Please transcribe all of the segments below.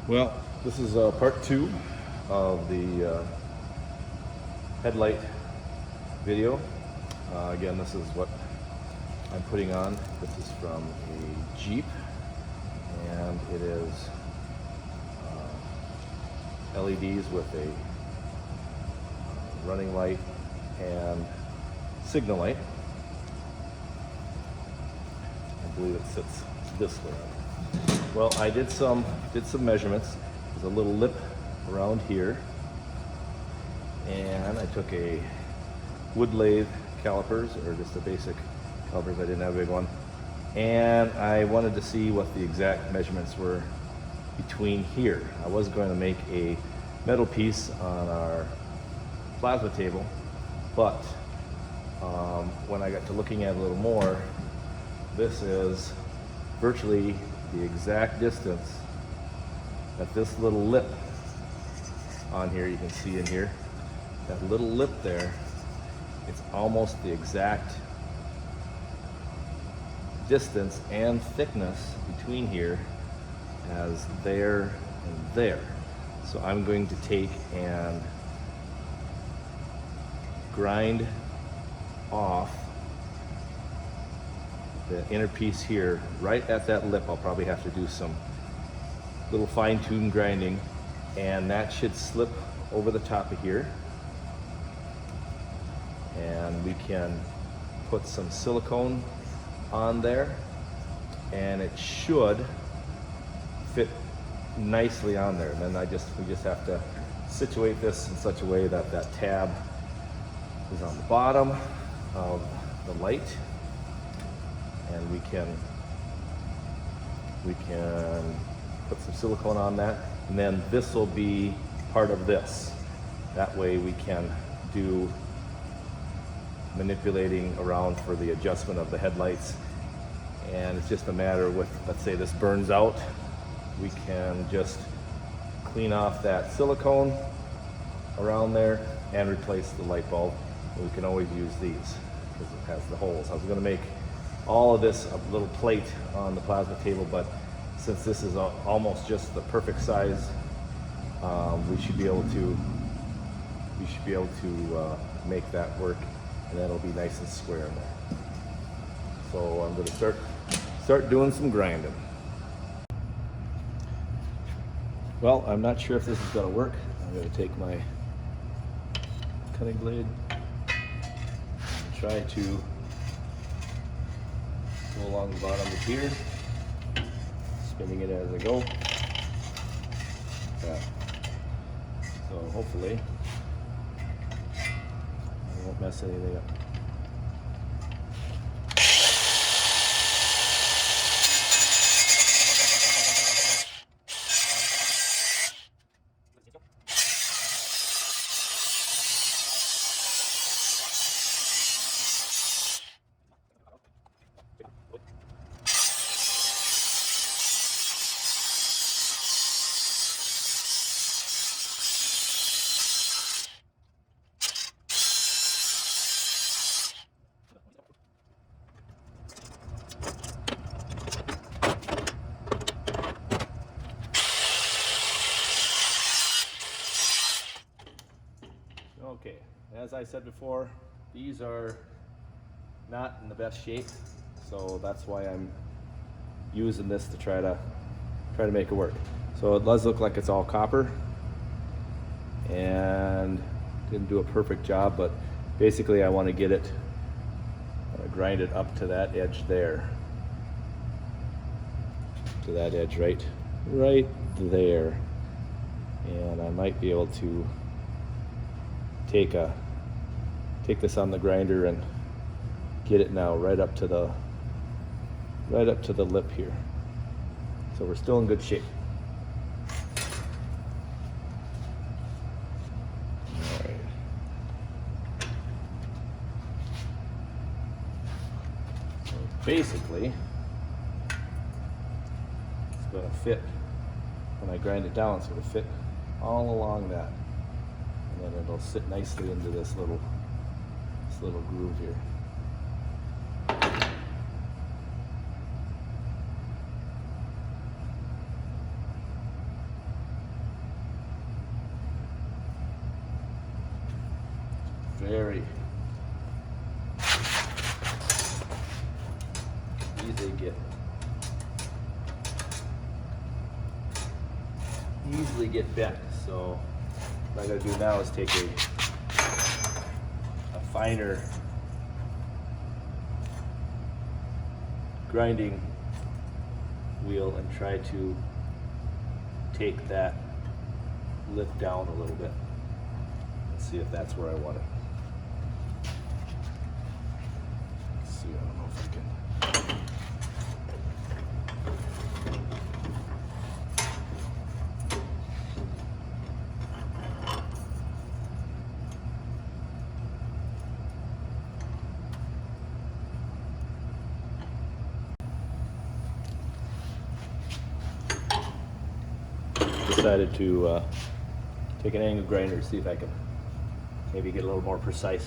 Well, this is part two of the headlight video. Again, this is what I'm putting on. This is from a Jeep, and it is LEDs with a running light and signal light. I believe it sits this way. Well, I did some measurements. There's a little lip around here, and I took a wood lathe calipers, or just the basic calipers. I didn't have a big one, and I wanted to see what the exact measurements were between here. I was going to make a metal piece on our plasma table, but when I got to looking at it a little more, this is virtually the exact distance that this little lip on here, you can see in here, that little lip there, it's almost the exact distance and thickness between here as there and there. So I'm going to take and grind off the inner piece here, right at that lip. I'll probably have to do some little fine-tuned grinding, and that should slip over the top of here. And we can put some silicone on there, and it should fit nicely on there. And then we just have to situate this in such a way that that tab is on the bottom of the light, and we can put some silicone on that, and then this will be part of this. That way we can do manipulating around for the adjustment of the headlights. And it's just a matter with, let's say this burns out, we can just clean off that silicone around there and replace the light bulb. And we can always use these because it has the holes. I was going to make all of this a little plate on the plasma table, but since this is almost just the perfect size, we should be able to make that work, and that'll be nice and square in there. So I'm going to start doing some grinding. Well, I'm not sure if this is going to work. I'm going to take my cutting blade and try to go along the bottom of here, spinning it as I go. Yeah. So hopefully I won't mess anything up. Okay, as I said before, these are not in the best shape, so that's why I'm using this to try to make it work. So it does look like it's all copper, and didn't do a perfect job, but basically I want to get it, grind it up to that edge there, to that edge right there, and I might be able to take this on the grinder and get it now right up to the lip here. So we're still in good shape. All right. So basically, it's going to fit, when I grind it down, it's going to fit all along that. And then it'll sit nicely into this little groove here. easily get bent. So what I gotta do now is take a finer grinding wheel and try to take that lip down a little bit. Let's see if that's where I want it. Let's see, I don't know if I can. Decided to take an angle grinder to see if I can maybe get a little more precise.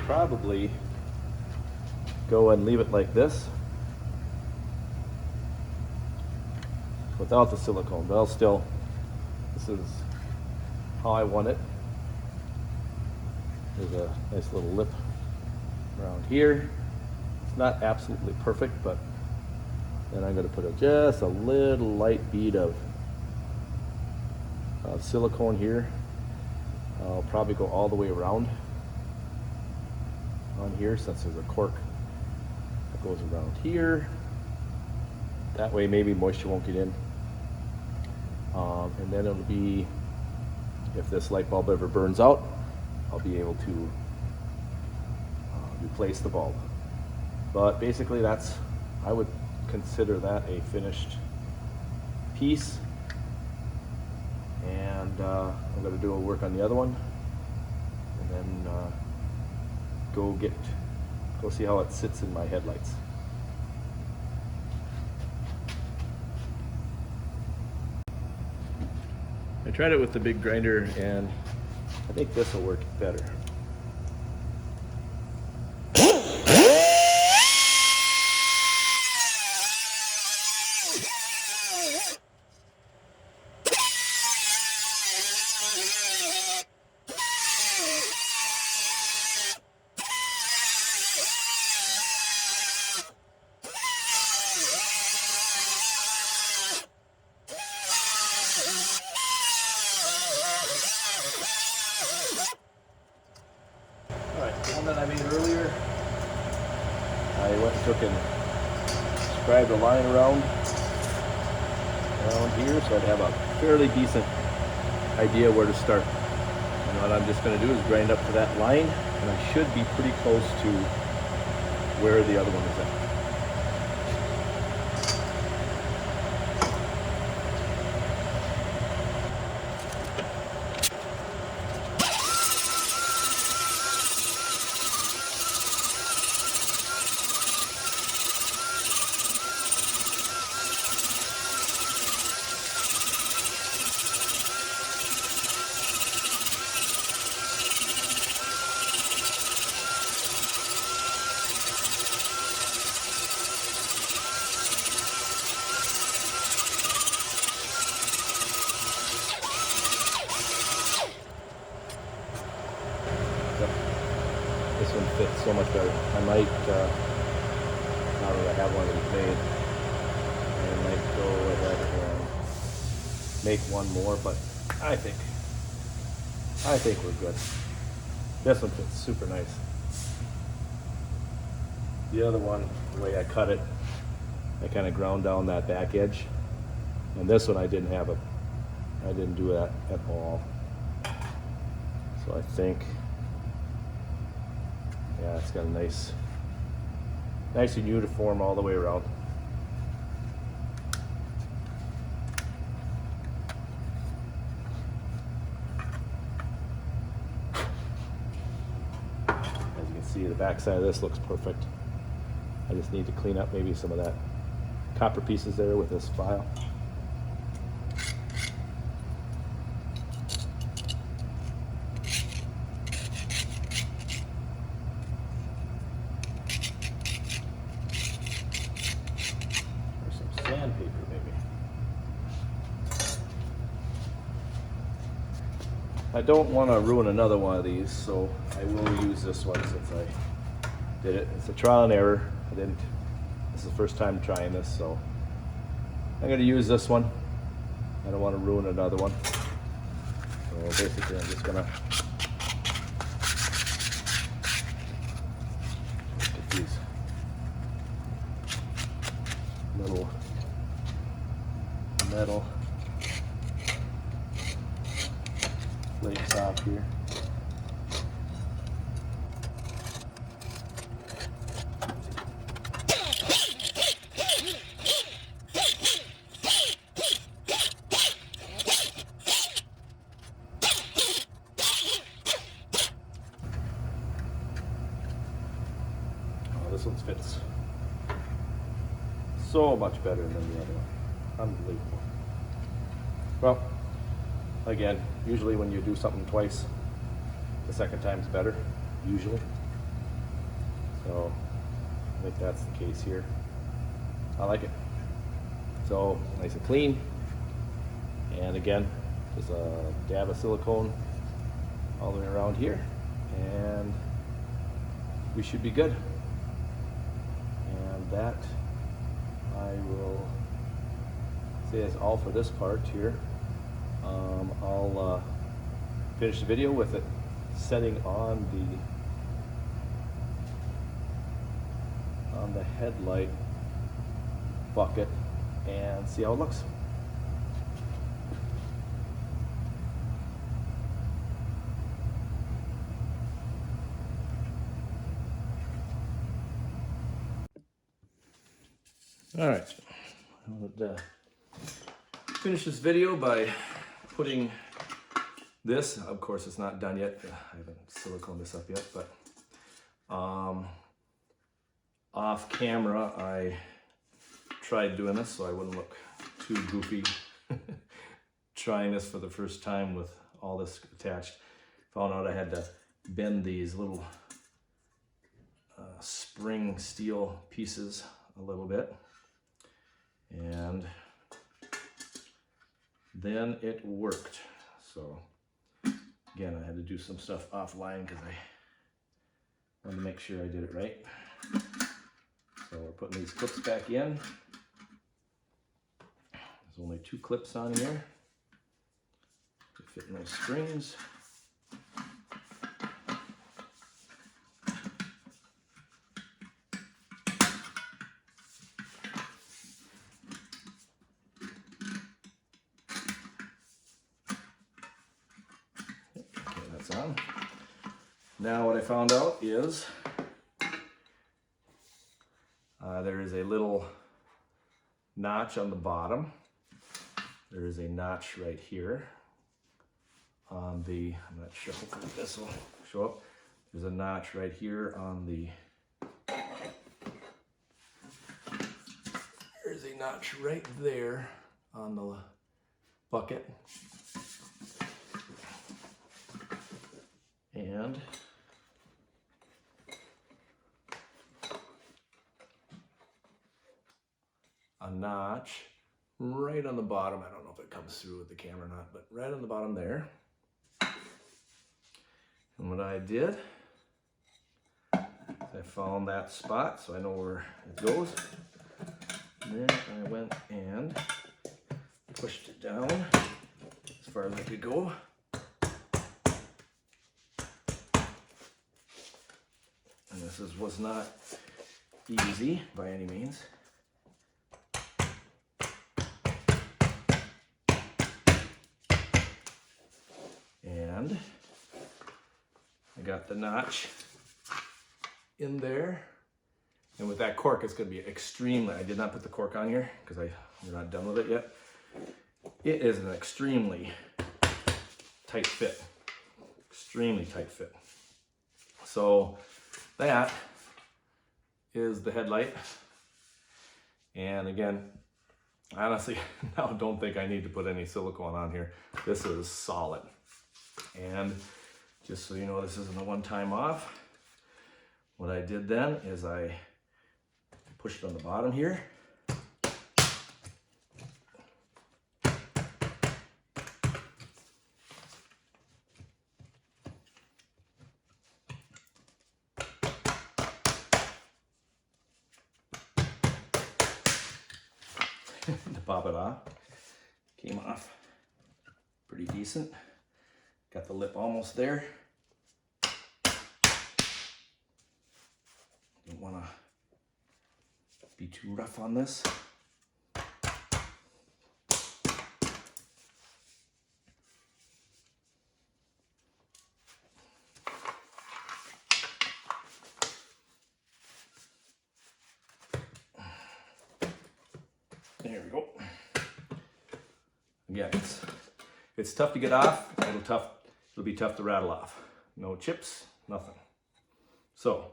probably go and leave it like this without the silicone, but I'll still, this is how I want it. There's a nice little lip around here. It's not absolutely perfect, but then I'm going to put just a little light bead of silicone here. I'll probably go all the way around on here, since there's a cork that goes around here. That way maybe moisture won't get in. And then it'll be, if this light bulb ever burns out, I'll be able to replace the bulb. But basically that's, I would consider that a finished piece. And I'm going to do a work on the other one, and then go see how it sits in my headlights. I tried it with the big grinder, and I think this will work better. The one that I made earlier, I went and took and scribed a line around here, so I'd have a fairly decent idea where to start. And what I'm just going to do is grind up to that line, and I should be pretty close to where the other one is at. This one fits so much better. I might, now that I have one of these made, I might go ahead and make one more, but I think we're good. This one fits super nice. The other one, the way I cut it, I kind of ground down that back edge, and this one I didn't do that at all. So I think, yeah, it's got a nice and uniform all the way around. As you can see, the back side of this looks perfect. I just need to clean up maybe some of that copper pieces there with this file. Sandpaper maybe. I don't want to ruin another one of these, so I will use this one since I did it. It's a trial and error. This is the first time trying this, so I'm going to use this one. I don't want to ruin another one. So basically I'm just going to get these little metal flakes off here. Oh, this one fits so much better than the other one. Unbelievable. Well, again, usually when you do something twice, the second time's better, usually. So I think that's the case here. I like it. So nice and clean. And again, just a dab of silicone all the way around here, and we should be good. And that I will say is all for this part here. I'll finish the video with it setting on the headlight bucket and see how it looks. All right, I'll finish this video by putting this, of course it's not done yet, I haven't siliconed this up yet, but off camera I tried doing this so I wouldn't look too goofy trying this for the first time with all this attached. Found out I had to bend these little spring steel pieces a little bit, and then it worked. So again, I had to do some stuff offline because I wanted to make sure I did it right. So we're putting these clips back in. There's only 2 clips on here to fit in those springs. Okay, that's on. Now what I found out is there is a little notch on the bottom. There is a notch right here on the, I'm not sure if this will show up. There's a notch right here on the, there's a notch right there on the bucket. And a notch right on the bottom. I don't know if it comes through with the camera or not, but right on the bottom there. And what I did is I found that spot so I know where it goes. And then I went and pushed it down as far as I could go. And this was not easy by any means. And I got the notch in there, and with that cork it's going to be extremely, I did not put the cork on here because we're not done with it yet. It is an extremely tight fit, extremely tight fit. So that is the headlight, and again, honestly, now don't think I need to put any silicone on here. This is solid. And just so you know, this isn't a one-time off. What I did then is I pushed it on the bottom here. To pop it off. Came off pretty decent. Got the lip almost there. Don't want to be too rough on this. There we go. Again, it's tough to get off. It'll be tough to rattle off. No chips, nothing. So,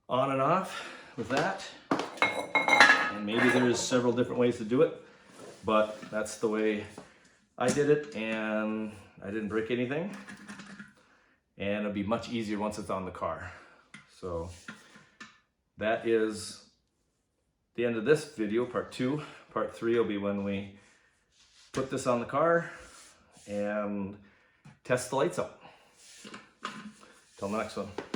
on and off with that. And maybe there's several different ways to do it, but that's the way I did it, and I didn't break anything. And it'll be much easier once it's on the car. So, that is the end of this video, part 2. Part 3 will be when we put this on the car and test the lights out. Till the next one.